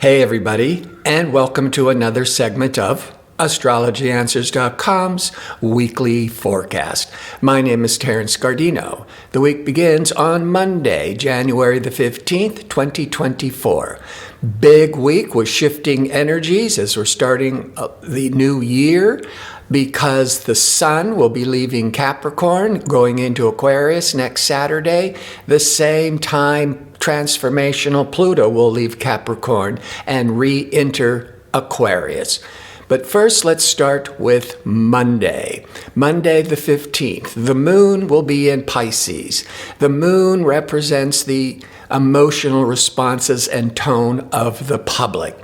Hey everybody, and welcome to another segment of AstrologyAnswers.com's weekly forecast. My name is Terence. The week begins on Monday, January the 15th, 2024. Big week with shifting energies as we're starting the new year, because the Sun will be leaving Capricorn, going into Aquarius next Saturday. The same time, transformational Pluto will leave Capricorn and re-enter Aquarius. But first, let's start with Monday. Monday the 15th. The moon will be in Pisces. The moon represents the emotional responses and tone of the public.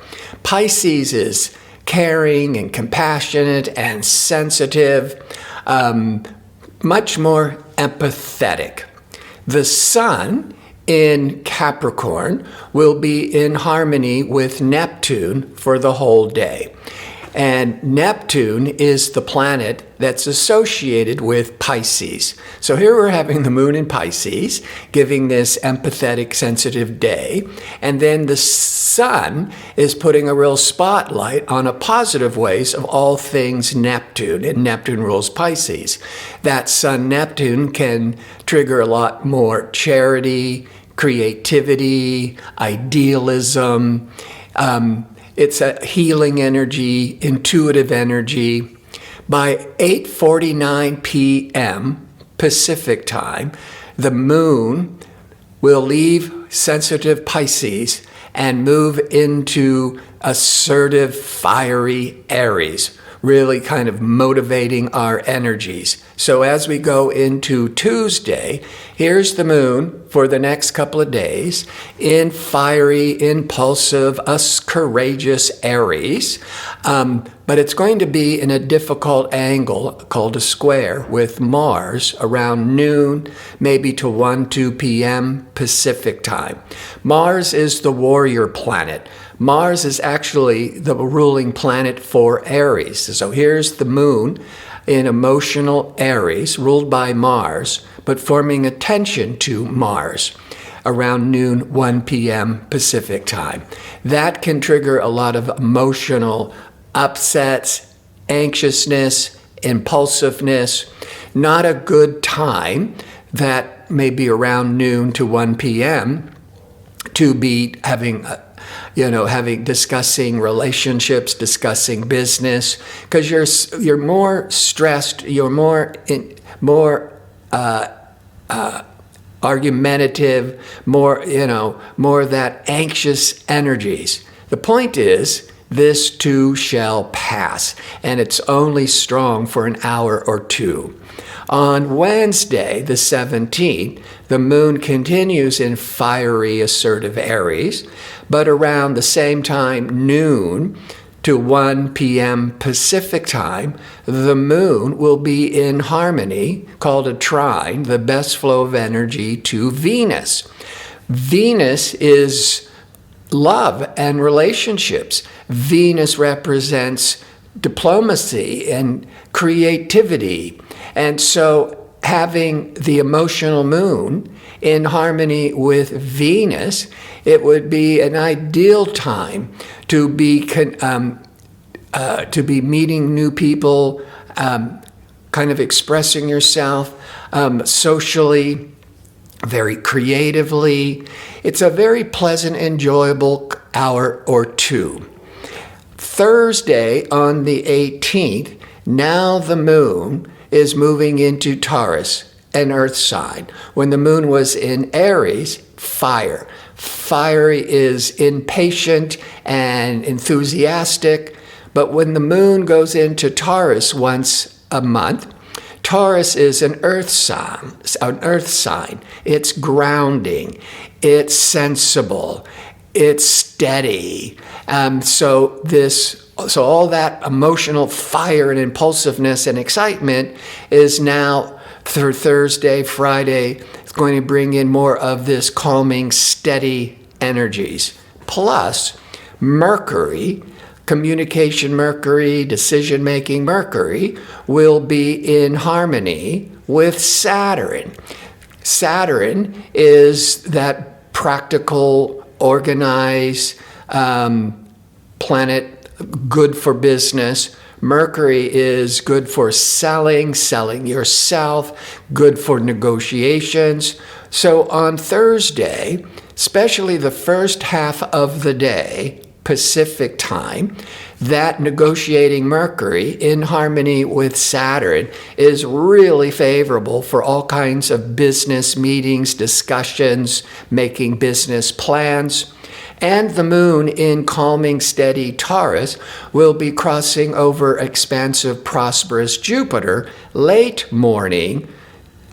Pisces is caring and compassionate and sensitive, much more empathetic. The Sun in Capricorn will be in harmony with Neptune for the whole day. And Neptune is the planet that's associated with Pisces. So here we're having the moon in Pisces, giving this empathetic, sensitive day. And then the Sun is putting a real spotlight on a positive ways of all things Neptune, and Neptune rules Pisces. That Sun-Neptune can trigger a lot more charity, creativity, idealism. It's a healing energy, intuitive energy. By 8:49 p.m. Pacific time, the moon will leave sensitive Pisces and move into assertive, fiery Aries, really kind of motivating our energies. So as we go into Tuesday, here's the moon for the next couple of days in fiery, impulsive, courageous Aries. But it's going to be in a difficult angle called a square with Mars around noon, maybe to 2 p.m. Pacific time. Mars is the warrior planet. Mars is actually the ruling planet for Aries. So here's the moon in emotional Aries, ruled by Mars, but forming a tension to Mars around noon, 1 p.m. Pacific time. That can trigger a lot of emotional upsets, anxiousness, impulsiveness. Not a good time, that may be around noon to 1 p.m. to be having discussing relationships, discussing business, because you're more stressed, you're more argumentative, more that anxious energies. The point is, this too shall pass, and it's only strong for an hour or two. On Wednesday, the 17th, the moon continues in fiery, assertive Aries, but around the same time, noon to 1 p.m. Pacific time, the moon will be in harmony, called a trine, the best flow of energy to Venus. Venus is love and relationships. Venus represents diplomacy and creativity. And so having the emotional moon in harmony with Venus, it would be an ideal time to be meeting new people, kind of expressing yourself socially, very creatively. It's a very pleasant, enjoyable hour or two. Thursday on the 18th, now the moon is moving into Taurus, an earth sign. When the moon was in Aries, fire. Fiery is impatient and enthusiastic, but when the moon goes into Taurus once a month, Taurus is an earth sign. It's grounding, it's sensible, it's steady. So all that emotional fire and impulsiveness and excitement is now through Thursday, Friday. It's going to bring in more of this calming, steady energies. Plus, Mercury, communication Mercury, decision-making Mercury, will be in harmony with Saturn. Saturn is that practical, organized, planet, good for business. Mercury is good for selling yourself, good for negotiations. So on Thursday, especially the first half of the day, Pacific time, that negotiating Mercury in harmony with Saturn is really favorable for all kinds of business meetings, discussions, making business plans. And the moon in calming, steady Taurus will be crossing over expansive, prosperous Jupiter late morning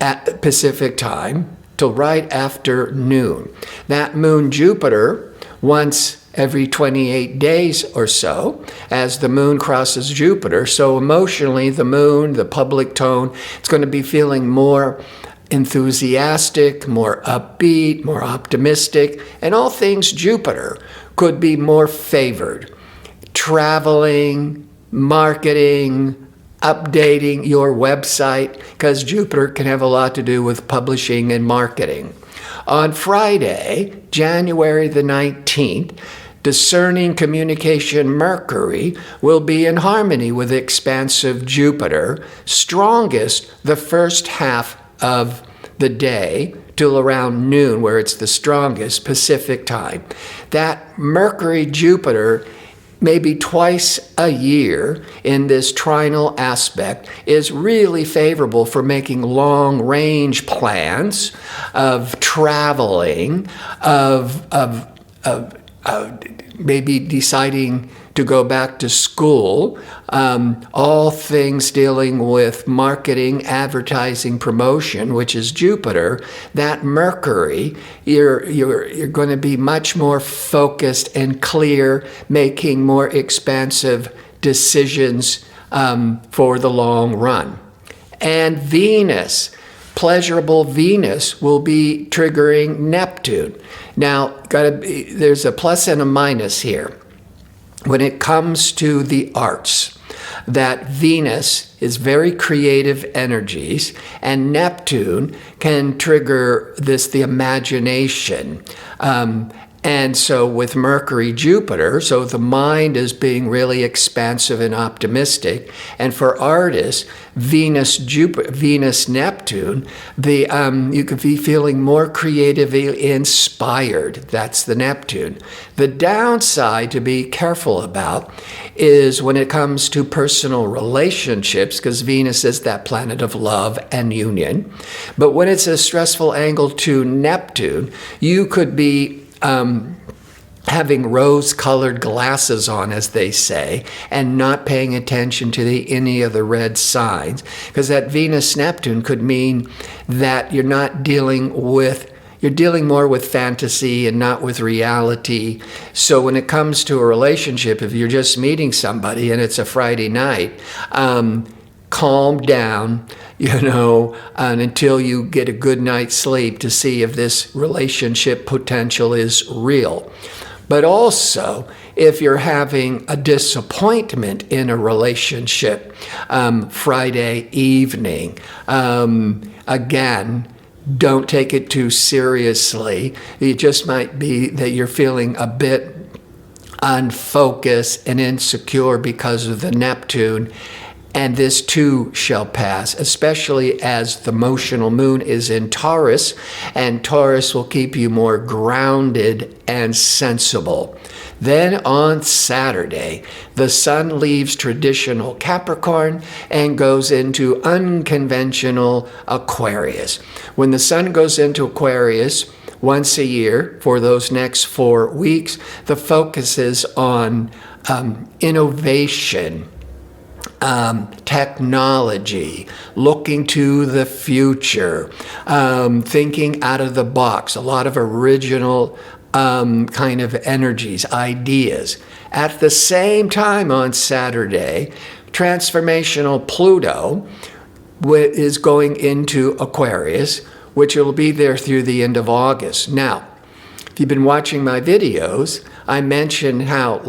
at Pacific time till right after noon. That moon Jupiter, once every 28 days or so, as the moon crosses Jupiter. So emotionally, the moon, the public tone, it's going to be feeling more enthusiastic, more upbeat, more optimistic, and all things Jupiter could be more favored. Traveling, marketing, updating your website, because Jupiter can have a lot to do with publishing and marketing. On Friday, January the 19th, discerning communication Mercury will be in harmony with expansive Jupiter, strongest the first half of the day till around noon, where it's the strongest Pacific time. That Mercury-Jupiter, maybe twice a year in this trinal aspect, is really favorable for making long-range plans of traveling, of maybe deciding to go back to school, all things dealing with marketing, advertising, promotion, which is Jupiter. That Mercury, you're going to be much more focused and clear, making more expansive decisions for the long run. And Venus, pleasurable Venus, will be triggering Neptune. Now, there's a plus and a minus here. When it comes to the arts, that Venus is very creative energies, and Neptune can trigger the imagination. And so with Mercury, Jupiter, so the mind is being really expansive and optimistic. And for artists, Venus, Neptune, you could be feeling more creatively inspired. That's the Neptune. The downside to be careful about is when it comes to personal relationships, because Venus is that planet of love and union. But when it's a stressful angle to Neptune, you could be having rose-colored glasses on, as they say, and not paying attention to any of the red signs, because that Venus-Neptune could mean that you're dealing more with fantasy and not with reality. So when it comes to a relationship, if you're just meeting somebody and it's a Friday night, calm down, and until you get a good night's sleep to see if this relationship potential is real. But also, if you're having a disappointment in a relationship Friday evening, again, don't take it too seriously. It just might be that you're feeling a bit unfocused and insecure because of the Neptune. And this too shall pass, especially as the motional moon is in Taurus, and Taurus will keep you more grounded and sensible. Then on Saturday, the sun leaves traditional Capricorn and goes into unconventional Aquarius. When the sun goes into Aquarius once a year for those next 4 weeks, the focus is on innovation, technology, looking to the future, thinking out of the box, a lot of original kind of energies, ideas. At the same time on Saturday, transformational Pluto is going into Aquarius, which will be there through the end of August. Now, if you've been watching my videos, I mentioned how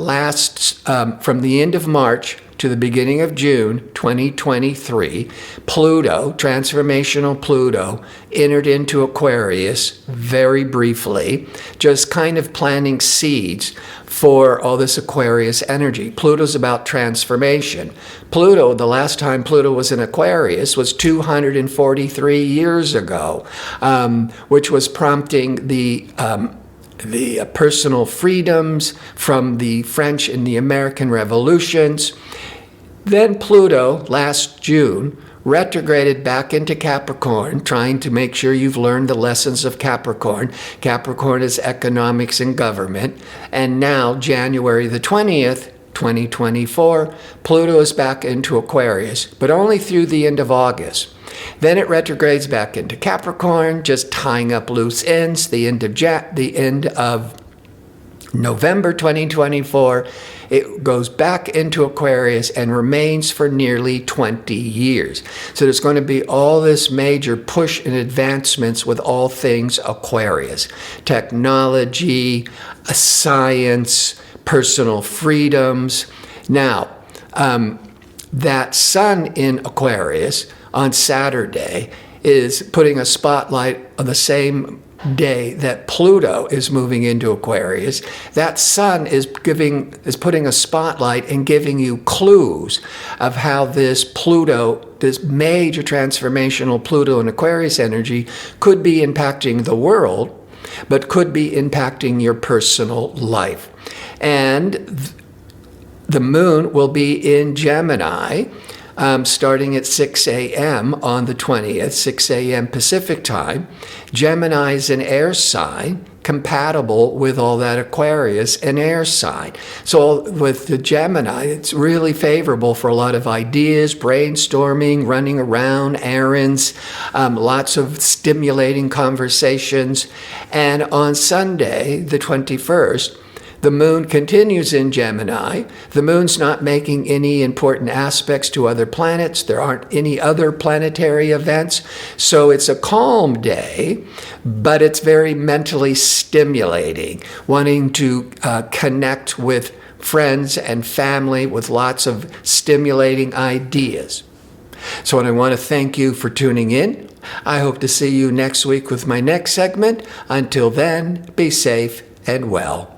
from the end of March to the beginning of June 2023, Pluto, transformational Pluto, entered into Aquarius very briefly, just kind of planting seeds for all this Aquarius energy. Pluto's about transformation. Pluto, the last time Pluto was in Aquarius was 243 years ago, which was prompting the personal freedoms from the French and the American revolutions. Then Pluto, last June, retrograded back into Capricorn, trying to make sure you've learned the lessons of Capricorn. Capricorn is economics and government. And now, January the 20th, 2024, Pluto is back into Aquarius, but only through the end of August. Then it retrogrades back into Capricorn, just tying up loose ends. The end of November 2024, it goes back into Aquarius and remains for nearly 20 years. So there's going to be all this major push and advancements with all things Aquarius. Technology, science, personal freedoms. Now, that sun in Aquarius on Saturday is putting a spotlight on the same day that Pluto is moving into Aquarius. That sun is putting a spotlight and giving you clues of how this Pluto, this major transformational Pluto and Aquarius energy could be impacting the world, but could be impacting your personal life. And the moon will be in Gemini, starting at 6 a.m. on the 20th, 6 a.m. Pacific time. Gemini is an air sign, compatible with all that Aquarius and air sign. So with the Gemini, it's really favorable for a lot of ideas, brainstorming, running around, errands, lots of stimulating conversations. And on Sunday, the 21st, the moon continues in Gemini. The moon's not making any important aspects to other planets. There aren't any other planetary events. So it's a calm day, but it's very mentally stimulating, wanting to connect with friends and family with lots of stimulating ideas. So I want to thank you for tuning in. I hope to see you next week with my next segment. Until then, be safe and well.